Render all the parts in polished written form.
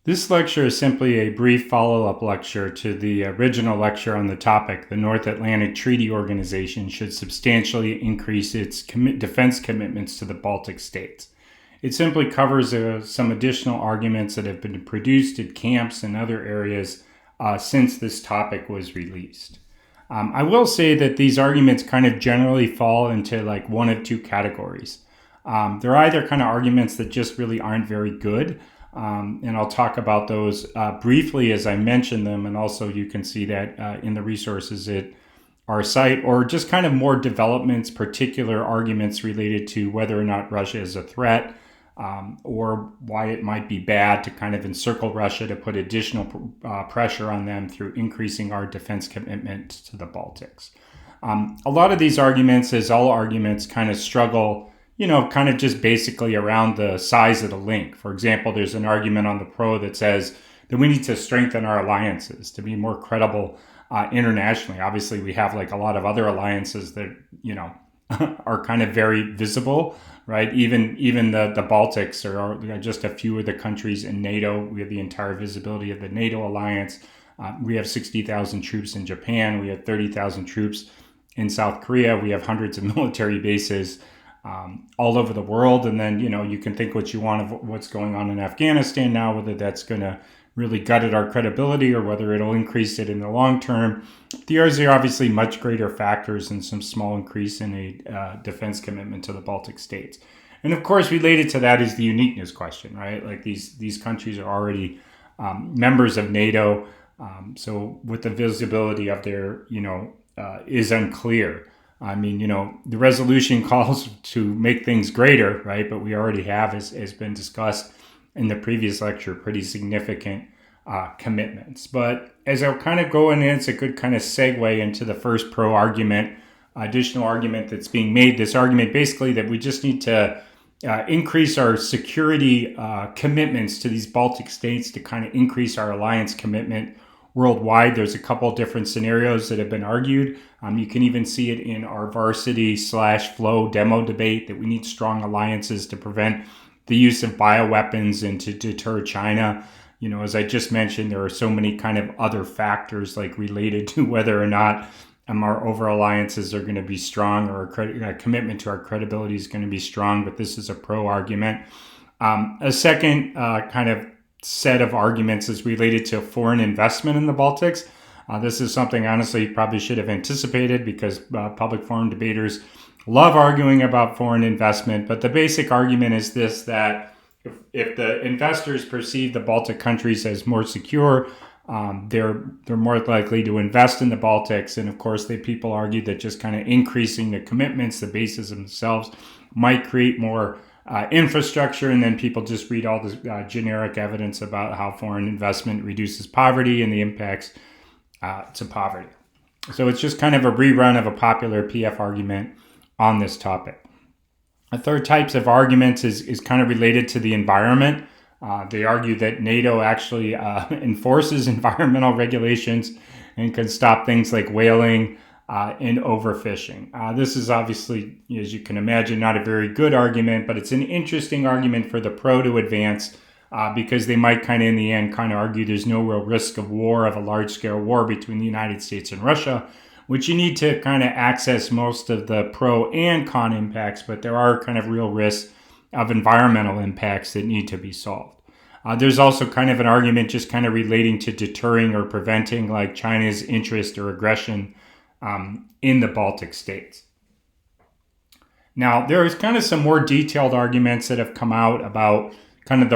This lecture is simply a brief follow-up lecture to the original lecture on the topic. The North Atlantic Treaty Organization should substantially increase its defense commitments to the Baltic states. It simply covers some additional arguments that have been produced at camps and other areas since this topic was released. I will say that these arguments kind of generally fall into like one of two categories. They're either kind of arguments that just really aren't very good, and I'll talk about those briefly as I mention them, and also you can see that in the resources at our site, or just kind of more developments, particular arguments related to whether or not Russia is a threat, or why it might be bad to kind of encircle Russia to put additional pressure on them through increasing our defense commitment to the Baltics. A lot of these arguments, as all arguments, kind of struggle, kind of just basically around the size of the link. For example, there's an argument on the pro that says that we need to strengthen our alliances to be more credible internationally. Obviously, we have like a lot of other alliances that, are kind of very visible, right? Even the Baltics are just a few of the countries in NATO. We have the entire visibility of the NATO alliance. We have 60,000 troops in Japan. We have 30,000 troops in South Korea. We have hundreds of military bases all over the world. And then, you can think what you want of what's going on in Afghanistan now, whether that's going to really gutted our credibility or whether it'll increase it in the long term. These are obviously much greater factors than some small increase in a defense commitment to the Baltic states. And of course, related to that is the uniqueness question, right? Like these countries are already members of NATO. So what the visibility of their, is unclear. I mean, the resolution calls to make things greater, right? But we already have, as been discussed in the previous lecture, pretty significant commitments. But as I'll kind of go in, it's a good kind of segue into the first pro argument, additional argument that's being made. This argument basically that we just need to increase our security commitments to these Baltic states to kind of increase our alliance commitment worldwide. There's a couple different scenarios that have been argued. You can even see it in our varsity/flow demo debate that we need strong alliances to prevent the use of bioweapons and to deter China. As I just mentioned, there are so many kind of other factors like related to whether or not our overall alliances are going to be strong or our commitment to our credibility is going to be strong, but this is a pro argument. A second kind of set of arguments is related to foreign investment in the Baltics. This is something, honestly, you probably should have anticipated because public forum debaters love arguing about foreign investment. But the basic argument is this, that if the investors perceive the Baltic countries as more secure, they're more likely to invest in the Baltics. And of course, people argue that just kind of increasing the commitments, the bases themselves, might create more infrastructure, and then people just read all the generic evidence about how foreign investment reduces poverty and the impacts to poverty. So it's just kind of a rerun of a popular PF argument on this topic. A third types of arguments is kind of related to the environment. They argue that NATO actually enforces environmental regulations and can stop things like whaling and overfishing. This is obviously, as you can imagine, not a very good argument, but it's an interesting argument for the pro to advance because they might kind of in the end kind of argue there's no real risk of war, of a large-scale war between the United States and Russia, which you need to kind of access most of the pro and con impacts, but there are kind of real risks of environmental impacts that need to be solved. There's also kind of an argument just kind of relating to deterring or preventing like China's interest or aggression in the Baltic states. Now, there's kind of some more detailed arguments that have come out about kind of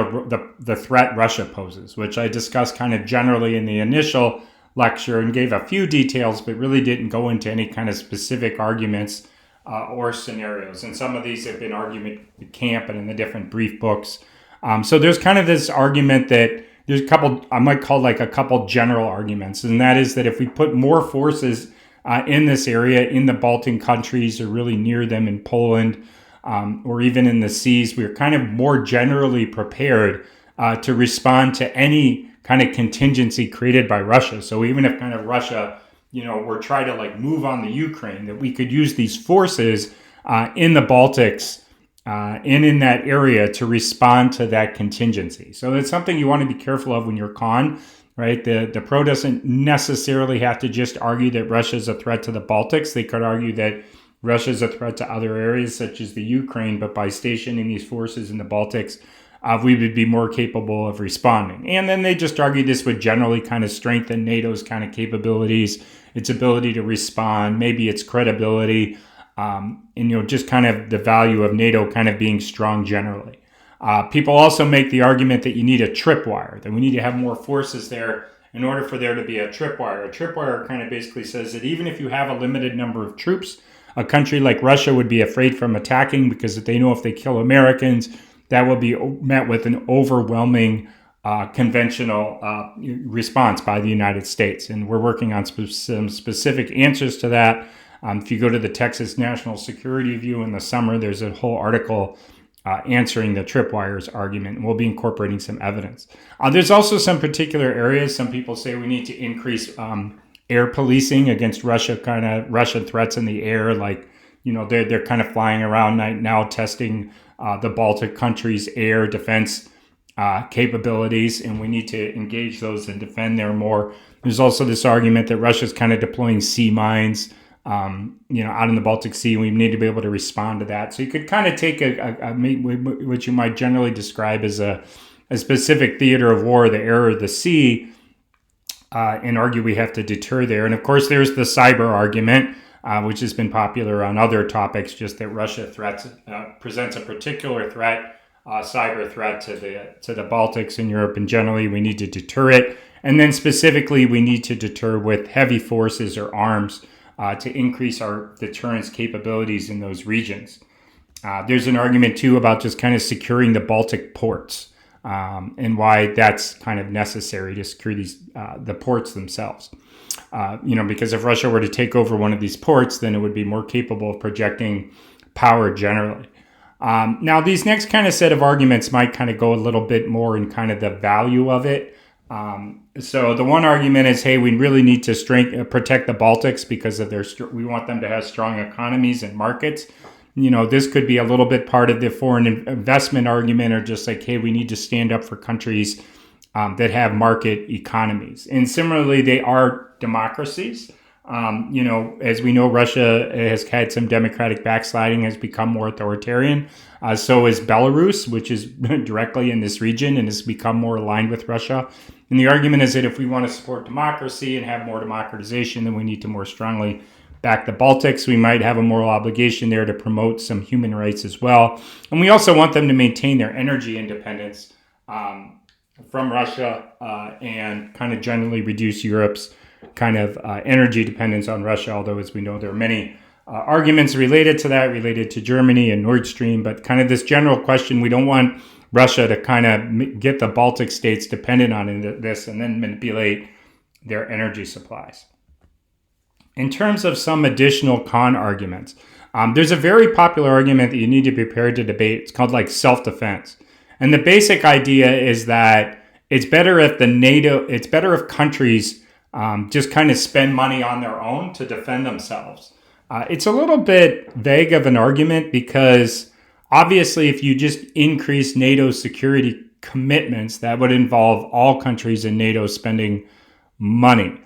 the threat Russia poses, which I discussed kind of generally in the initial lecture and gave a few details, but really didn't go into any kind of specific arguments or scenarios. And some of these have been argued at camp and in the different brief books. So there's kind of this argument that there's a couple, I might call like a couple general arguments, and that is that if we put more forces in this area, in the Baltic countries or really near them in Poland, or even in the seas, we're kind of more generally prepared to respond to any kind of contingency created by Russia. So even if kind of Russia, were trying to like move on the Ukraine, that we could use these forces in the Baltics in that area to respond to that contingency. So it's something you want to be careful of when you're con, right? The pro doesn't necessarily have to just argue that Russia is a threat to the Baltics. They could argue that Russia is a threat to other areas such as the Ukraine, but by stationing these forces in the Baltics, we would be more capable of responding. And then they just argue this would generally kind of strengthen NATO's kind of capabilities, its ability to respond, maybe its credibility, and just kind of the value of NATO kind of being strong generally. People also make the argument that you need a tripwire, that we need to have more forces there in order for there to be a tripwire. A tripwire kind of basically says that even if you have a limited number of troops, a country like Russia would be afraid from attacking because they know if they kill Americans, that will be met with an overwhelming conventional response by the United States. And we're working on some specific answers to that. If you go to the Texas National Security Review in the summer, there's a whole article answering the tripwires argument, and we'll be incorporating some evidence. There's also some particular areas. Some people say we need to increase air policing against Russian threats in the air. Like, they're kind of flying around right now testing the Baltic countries' air defense capabilities, and we need to engage those and defend there more. There's also this argument that Russia's kind of deploying sea mines out in the Baltic Sea. We need to be able to respond to that. So you could kind of take what you might generally describe as a specific theater of war, the air or the sea, and argue we have to deter there. And of course, there's the cyber argument, which has been popular on other topics, just that Russia presents a particular threat, cyber threat to the Baltics and Europe, and generally we need to deter it. And then specifically, we need to deter with heavy forces or arms to increase our deterrence capabilities in those regions. There's an argument, too, about just kind of securing the Baltic ports and why that's kind of necessary to secure the ports themselves. Because if Russia were to take over one of these ports, then it would be more capable of projecting power generally. Now, these next kind of set of arguments might kind of go a little bit more in kind of the value of it. So the one argument is, hey, we really need to protect the Baltics because of we want them to have strong economies and markets. This could be a little bit part of the foreign investment argument, or just like, hey, we need to stand up for countries that have market economies. And similarly, they are democracies. As we know, Russia has had some democratic backsliding, has become more authoritarian. So is Belarus, which is directly in this region and has become more aligned with Russia. And the argument is that if we want to support democracy and have more democratization, then we need to more strongly back the Baltics. We might have a moral obligation there to promote some human rights as well. And we also want them to maintain their energy independence from Russia and kind of generally reduce Europe's kind of energy dependence on Russia, although as we know there are many arguments related to that, related to Germany and Nord Stream, but kind of this general question, we don't want Russia to kind of get the Baltic states dependent on this and then manipulate their energy supplies. In terms of some additional con arguments, there's a very popular argument that you need to be prepared to debate. It's called like self-defense. And the basic idea is that it's better if countries just kind of spend money on their own to defend themselves. It's a little bit vague of an argument because obviously if you just increase NATO's security commitments, that would involve all countries in NATO spending money.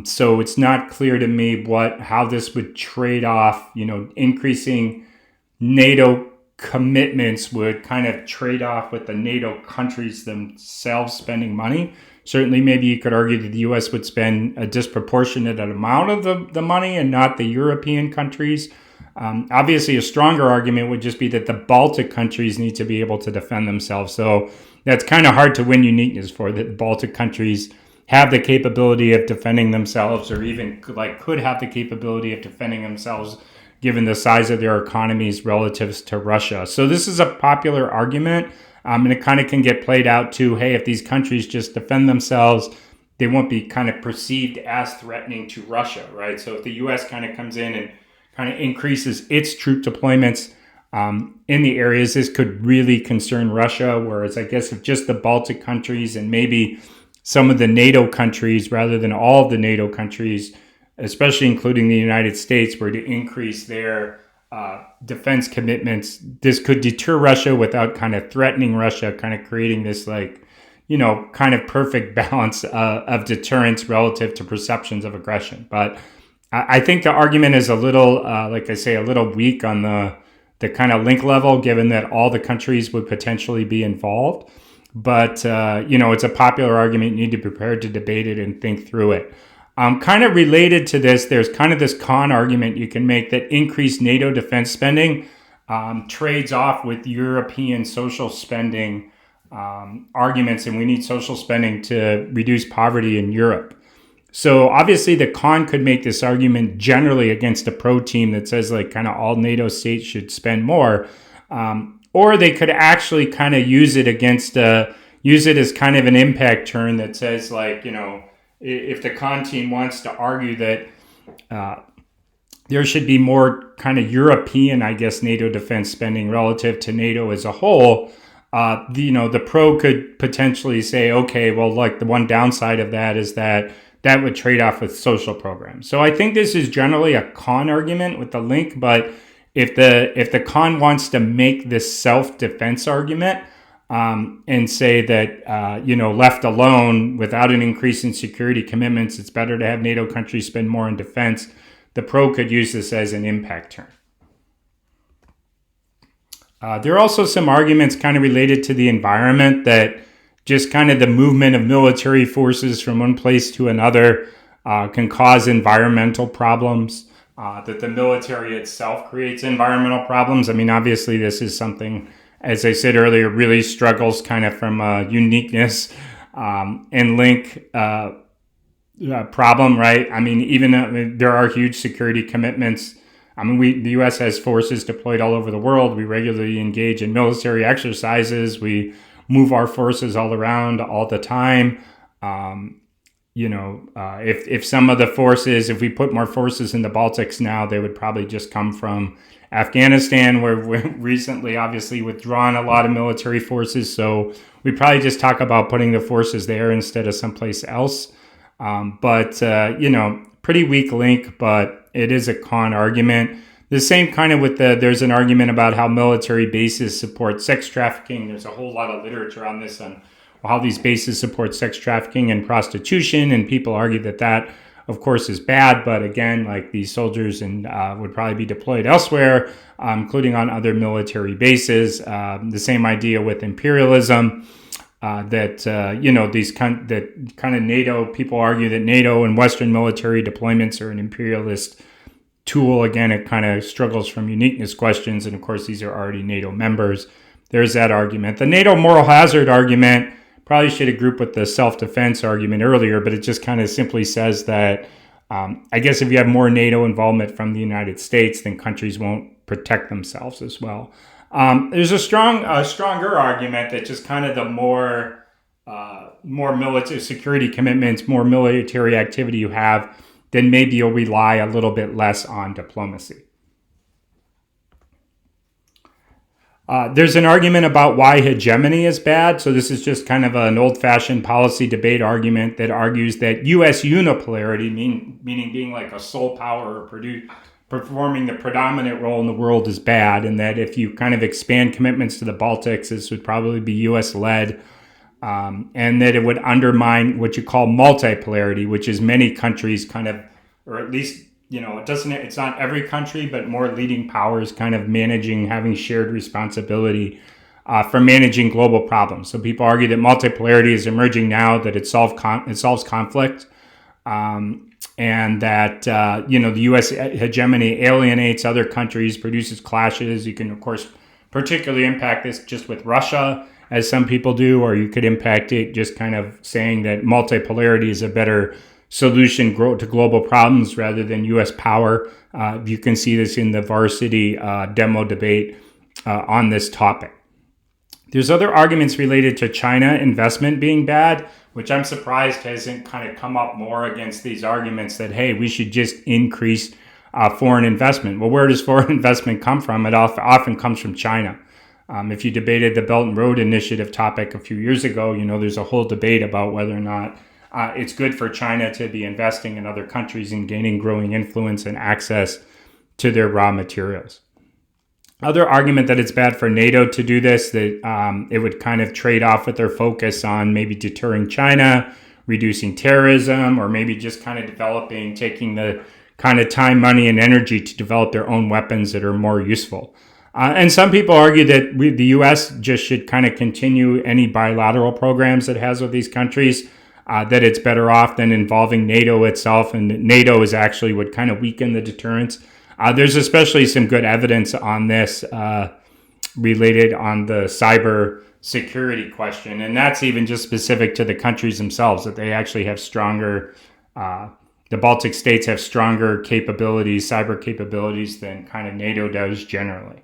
So it's not clear to me how this would trade off, increasing NATO commitments would kind of trade off with the NATO countries themselves spending money. Certainly, maybe you could argue that the U.S. would spend a disproportionate amount of the money and not the European countries. Obviously, a stronger argument would just be that the Baltic countries need to be able to defend themselves. So that's kind of hard to win uniqueness for, that the Baltic countries have the capability of defending themselves, or even could have the capability of defending themselves given the size of their economies relative to Russia. So this is a popular argument, and it kind of can get played out to, hey, if these countries just defend themselves, they won't be kind of perceived as threatening to Russia, right? So if the U.S. kind of comes in and kind of increases its troop deployments in the areas, this could really concern Russia, whereas I guess if just the Baltic countries and maybe some of the NATO countries, rather than all of the NATO countries, especially including the United States, were to increase their defense commitments, this could deter Russia without kind of threatening Russia, kind of creating this kind of perfect balance of deterrence relative to perceptions of aggression. But I think the argument is a little, like I say, a little weak on the kind of link level, given that all the countries would potentially be involved. But, it's a popular argument. You need to be prepared to debate it and think through it. Kind of related to this, there's kind of this con argument you can make that increased NATO defense spending trades off with European social spending arguments, and we need social spending to reduce poverty in Europe. So obviously the con could make this argument generally against a pro team that says like kind of all NATO states should spend more, or they could actually kind of use it as kind of an impact turn that says like, if the con team wants to argue that there should be more kind of European, I guess, NATO defense spending relative to NATO as a whole, the pro could potentially say, okay, well, like the one downside of that is that would trade off with social programs. So I think this is generally a con argument with the link, but if the con wants to make this self-defense argument and say that, left alone without an increase in security commitments, it's better to have NATO countries spend more on defense, the pro could use this as an impact turn. There are also some arguments kind of related to the environment that just kind of the movement of military forces from one place to another can cause environmental problems, that the military itself creates environmental problems. I mean, obviously, this is something, as I said earlier, really struggles kind of from a uniqueness and link problem, right? I mean, there are huge security commitments. I mean, the U.S. has forces deployed all over the world. We regularly engage in military exercises. We move our forces all around all the time. If some of the forces, if we put more forces in the Baltics now, they would probably just come from Afghanistan, where we recently obviously withdrawn a lot of military forces. So we probably just talk about putting the forces there instead of someplace else. Pretty weak link, but it is a con argument. The same kind of there's an argument about how military bases support sex trafficking. There's a whole lot of literature on this, on how these bases support sex trafficking and prostitution. And people argue that, of course, is bad. But again, like these soldiers would probably be deployed elsewhere, including on other military bases. The same idea with imperialism, that kind of NATO, people argue that NATO and Western military deployments are an imperialist tool. Again, it kind of struggles from uniqueness questions. And of course, these are already NATO members. There's that argument. The NATO moral hazard argument probably should have grouped with the self-defense argument earlier, but it just kind of simply says that, I guess if you have more NATO involvement from the United States, then countries won't protect themselves as well. There's a stronger argument that just kind of the more military security commitments, more military activity you have, then maybe you'll rely a little bit less on diplomacy. There's an argument about why hegemony is bad. So this is just kind of an old-fashioned policy debate argument that argues that U.S. unipolarity, meaning being like a sole power or performing the predominant role in the world, is bad, and that if you kind of expand commitments to the Baltics, this would probably be U.S.-led, and that it would undermine what you call multipolarity, which is many countries kind of, or at least, it's not every country, but more leading powers kind of having shared responsibility for managing global problems. So people argue that multipolarity is emerging now, that it solves conflict, and that, the U.S. hegemony alienates other countries, produces clashes. You can, of course, particularly impact this just with Russia, as some people do, or you could impact it just kind of saying that multipolarity is a better solution to global problems rather than U.S. power. You can see this in the varsity demo debate on this topic. There's other arguments related to China investment being bad, which I'm surprised hasn't kind of come up more against these arguments that, hey, we should just increase foreign investment. Well, where does foreign investment come from? It often comes from China. If you debated the Belt and Road Initiative topic a few years ago, there's a whole debate about whether or not it's good for China to be investing in other countries and gaining growing influence and access to their raw materials. Other argument that it's bad for NATO to do this, that it would kind of trade off with their focus on maybe deterring China, reducing terrorism, or maybe just kind of taking the kind of time, money, and energy to develop their own weapons that are more useful. And some people argue that the U.S. just should kind of continue any bilateral programs it has with these countries, that it's better off than involving NATO itself, and NATO is actually would kind of weaken the deterrence. There's especially some good evidence on this related on the cyber security question, and that's even just specific to the countries themselves, that they actually have stronger, the Baltic states have stronger capabilities, cyber capabilities, than kind of NATO does generally.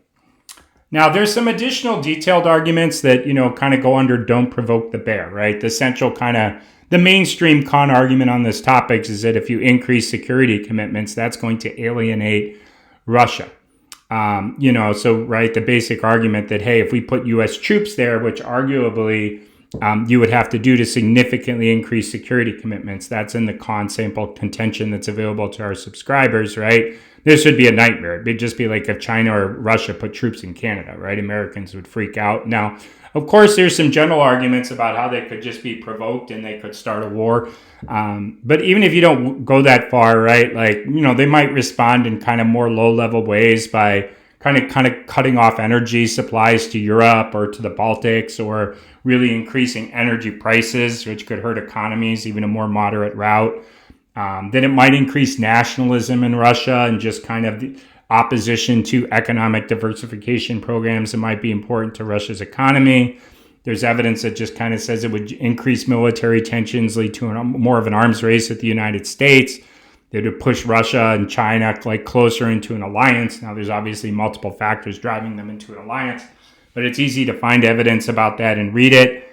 Now, there's some additional detailed arguments that, kind of go under don't provoke the bear, right? The central kind of, the mainstream con argument on this topic is that if you increase security commitments, that's going to alienate Russia. The basic argument that, hey, if we put U.S. troops there, which arguably you would have to do to significantly increase security commitments, that's in the con sample contention that's available to our subscribers, right? This would be a nightmare. It'd just be like if China or Russia put troops in Canada, right? Americans would freak out. Now, of course, there's some general arguments about how they could just be provoked and they could start a war. But even if you don't go that far, right, they might respond in kind of more low-level ways by kind of cutting off energy supplies to Europe or to the Baltics, or really increasing energy prices, which could hurt economies, even a more moderate route. Then it might increase nationalism in Russia and just kind of the opposition to economic diversification programs that might be important to Russia's economy. There's evidence that just kind of says it would increase military tensions, lead to more of an arms race with the United States. They would push Russia and China closer into an alliance. Now, there's obviously multiple factors driving them into an alliance, but it's easy to find evidence about that and read it.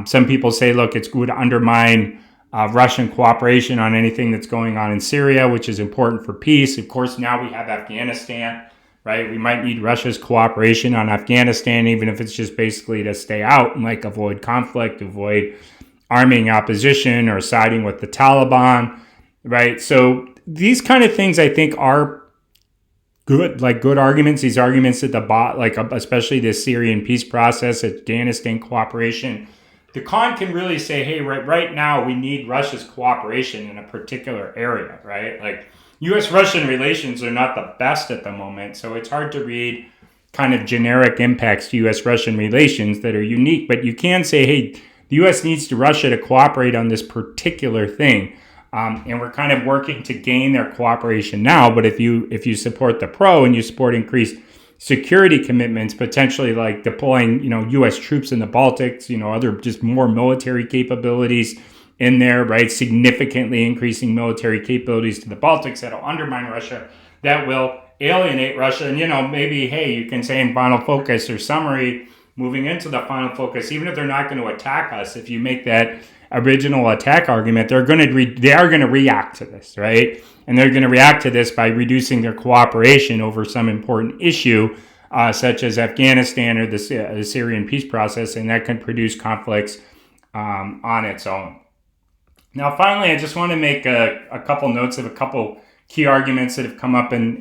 Some people say, look, it would undermine Russian cooperation on anything that's going on in Syria, which is important for peace. Of course, now we have Afghanistan, right? We might need Russia's cooperation on Afghanistan, even if it's just basically to stay out and avoid conflict, avoid arming opposition or siding with the Taliban, right? So these kind of things I think are good, good arguments. These arguments that especially the Syrian peace process, Afghanistan cooperation. The con can really say, hey, right now we need Russia's cooperation in a particular area, right? U.S.-Russian relations are not the best at the moment, so it's hard to read kind of generic impacts to U.S.-Russian relations that are unique. But you can say, hey, the U.S. needs Russia to cooperate on this particular thing, and we're kind of working to gain their cooperation now. But if you support the pro and you support increased security commitments, potentially deploying, U.S. troops in the Baltics, other just more military capabilities in there, right? Significantly increasing military capabilities to the Baltics that'll undermine Russia, that will alienate Russia. And, maybe, hey, you can say in final focus or summary, moving into the final focus, even if they're not going to attack us, if you make that original attack argument, they are going to react to this, right? And they're going to react to this by reducing their cooperation over some important issue, such as Afghanistan or the Syrian peace process, and that can produce conflicts on its own. Now, finally, I just want to make a couple notes of a couple key arguments that have come up in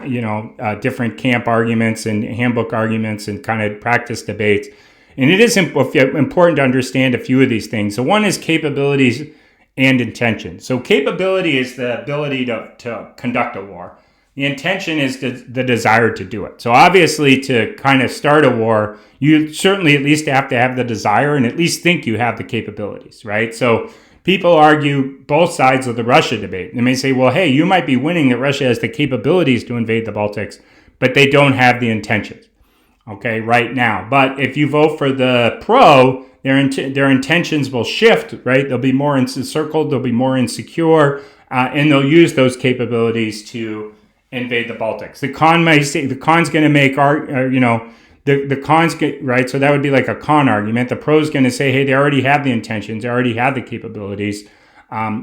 different camp arguments and handbook arguments and kind of practice debates. And it is important to understand a few of these things. So one is capabilities and intention. So capability is the ability to conduct a war. The intention is the desire to do it. So obviously, to kind of start a war, you certainly at least have to have the desire and at least think you have the capabilities, right? So people argue both sides of the Russia debate. They may say, well, hey, you might be winning that Russia has the capabilities to invade the Baltics, but they don't have the intentions, okay, right now. But if you vote for the pro, their intentions will shift, right? They'll be more encircled, they'll be more insecure, and they'll use those capabilities to invade the Baltics. The con may say, the con's going to make the cons get right. So that would be like a con argument. The pro's going to say, hey, they already have the intentions, they already have the capabilities.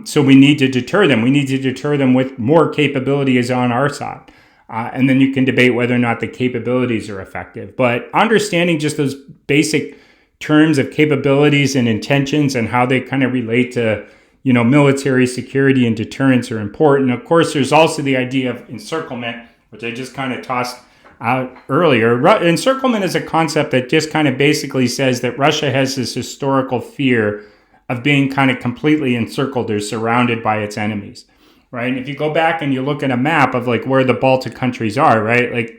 So we need to deter them. We need to deter them with more capabilities on our side. And then you can debate whether or not the capabilities are effective. But understanding just those basic terms of capabilities and intentions and how they kind of relate to, military security and deterrence are important. Of course, there's also the idea of encirclement, which I just kind of tossed earlier. Encirclement is a concept that just kind of basically says that Russia has this historical fear of being kind of completely encircled or surrounded by its enemies, right? And if you go back and you look at a map of like where the Baltic countries are, right,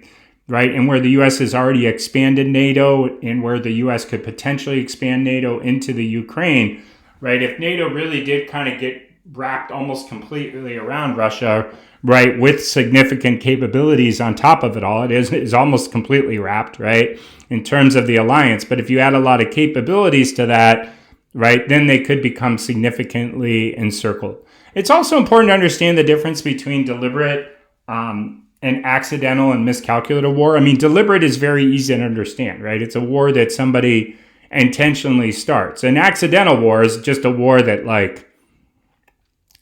and where the U.S. has already expanded NATO and where the U.S. could potentially expand NATO into the Ukraine, right? If NATO really did kind of get wrapped almost completely around Russia, right, with significant capabilities on top of it all, it is almost completely wrapped, right, in terms of the alliance. But if you add a lot of capabilities to that, right, then they could become significantly encircled. It's also important to understand the difference between deliberate and accidental and miscalculated war. I mean, deliberate is very easy to understand, right? It's a war that somebody intentionally starts. An accidental war is just a war that like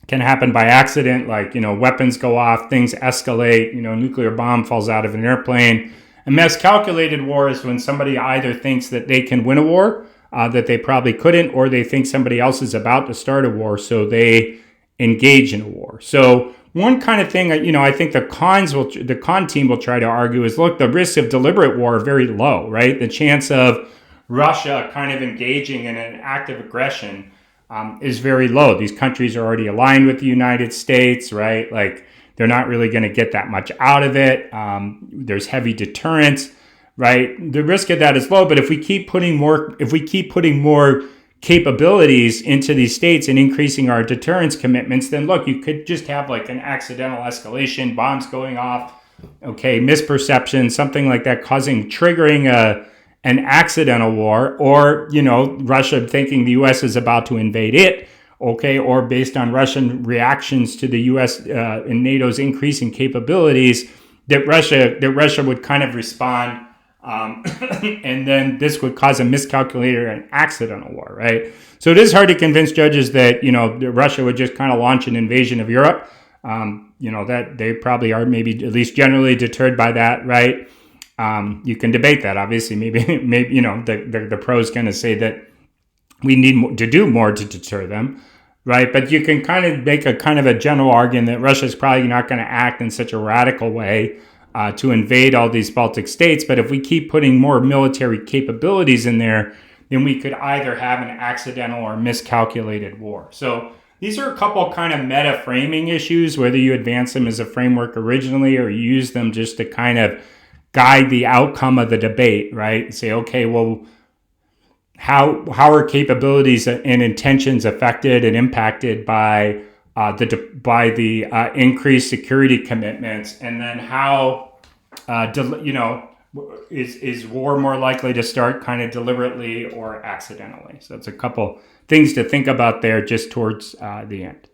can happen by accident, like, weapons go off, things escalate, nuclear bomb falls out of an airplane. A miscalculated war is when somebody either thinks that they can win a war, that they probably couldn't, or they think somebody else is about to start a war, so they engage in a war. So one kind of thing, I think the con team will try to argue is, look, the risks of deliberate war are very low, right? The chance of Russia kind of engaging in an act of aggression is very low. These countries are already aligned with the United States, right? Like they're not really going to get that much out of it. There's heavy deterrence, right? The risk of that is low, but if we keep putting more capabilities into these states and increasing our deterrence commitments, then look, you could just have like an accidental escalation, bombs going off, okay, misperception, something like that, triggering an accidental war, or, Russia thinking the U.S. is about to invade it, okay, or based on Russian reactions to the U.S. And NATO's increasing capabilities, that Russia would kind of respond. And then this would cause a miscalculated and accidental war, right? So it is hard to convince judges that, Russia would just kind of launch an invasion of Europe. That they probably are maybe at least generally deterred by that, right? You can debate that, obviously. Maybe the pros going to say that we need to do more to deter them, right? But you can kind of make a kind of a general argument that Russia is probably not going to act in such a radical way to invade all these Baltic states. But if we keep putting more military capabilities in there, then we could either have an accidental or miscalculated war. So these are a couple kind of meta framing issues, whether you advance them as a framework originally or you use them just to kind of guide the outcome of the debate, right? Say, okay, well, how are capabilities and intentions affected and impacted by the increased security commitments, and then how is war more likely to start kind of deliberately or accidentally? So it's a couple things to think about there just towards the end.